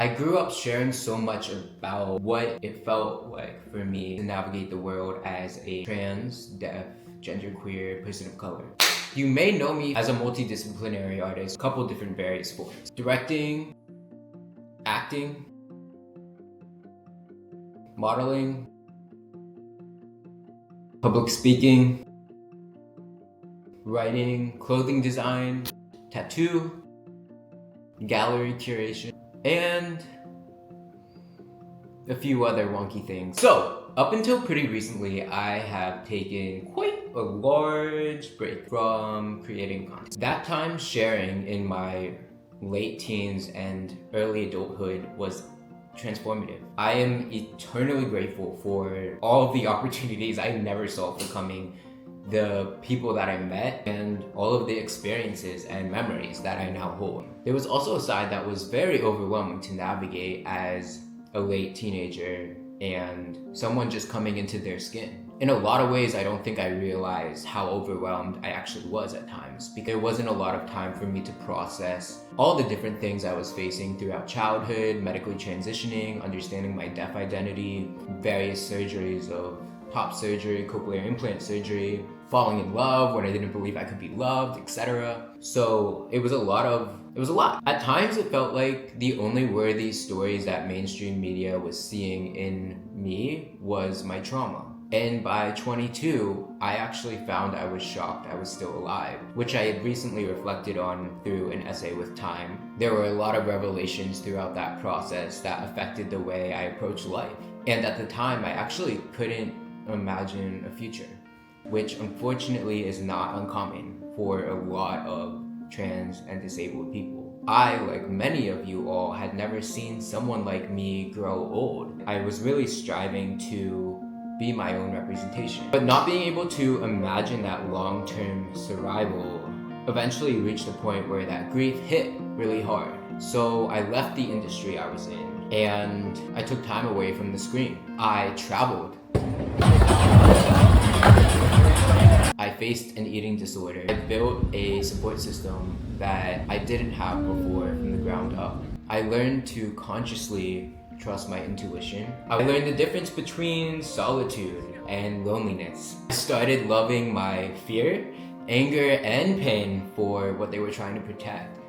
I grew up sharing so much about what it felt like for me to navigate the world as a trans, deaf, genderqueer person of color. You may know me as a multidisciplinary artist, a couple different various forms. Directing, acting, modeling, public speaking, writing, clothing design, tattoo, gallery curation, and a few other wonky things. So, up until pretty recently, I have taken quite a large break from creating content. That time sharing in my late teens and early adulthood was transformative. I am eternally grateful for all of the opportunities I never saw for coming, the people that I met, and all of the experiences and memories that I now hold. There was also a side that was very overwhelming to navigate as a late teenager and someone just coming into their skin. In a lot of ways, I don't think I realized how overwhelmed I actually was at times, because there wasn't a lot of time for me to process all the different things I was facing throughout childhood, medically transitioning, understanding my deaf identity, various surgeries of top surgery, cochlear implant surgery, falling in love when I didn't believe I could be loved, etc. So it was a lot. At times it felt like the only worthy stories that mainstream media was seeing in me was my trauma. And by 22, I actually found I was shocked I was still alive, which I had recently reflected on through an essay with Time. There were a lot of revelations throughout that process that affected the way I approached life. And at the time, I actually couldn't imagine a future, which unfortunately is not uncommon for a lot of trans and disabled people. I, like many of you all, had never seen someone like me grow old. I was really striving to be my own representation, but not being able to imagine that long-term survival eventually reached a point where that grief hit really hard. So I left the industry I was in and I took time away from the screen. I traveled. I faced an eating disorder. I built a support system that I didn't have before from the ground up. I learned to consciously trust my intuition. I learned the difference between solitude and loneliness. I started loving my fear, anger, and pain for what they were trying to protect.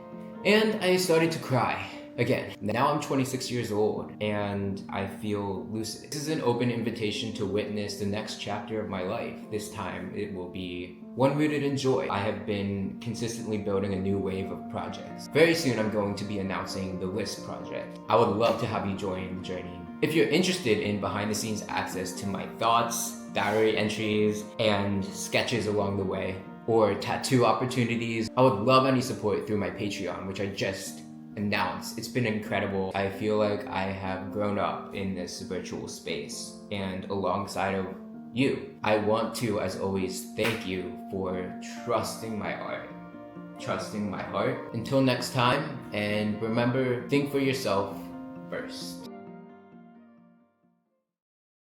And I started to cry again. Now I'm 26 years old and I feel lucid. This is an open invitation to witness the next chapter of my life. This time it will be one rooted in joy. I have been consistently building a new wave of projects. Very soon I'm going to be announcing the List project. I would love to have you join the journey. If you're interested in behind the scenes access to my thoughts, diary entries, and sketches along the way, or tattoo opportunities, I would love any support through my Patreon, which I just announced. It's been incredible. I feel like I have grown up in this virtual space, and alongside of you, I want to, as always, thank you for trusting my art, trusting my heart. Until next time, and remember, think for yourself first.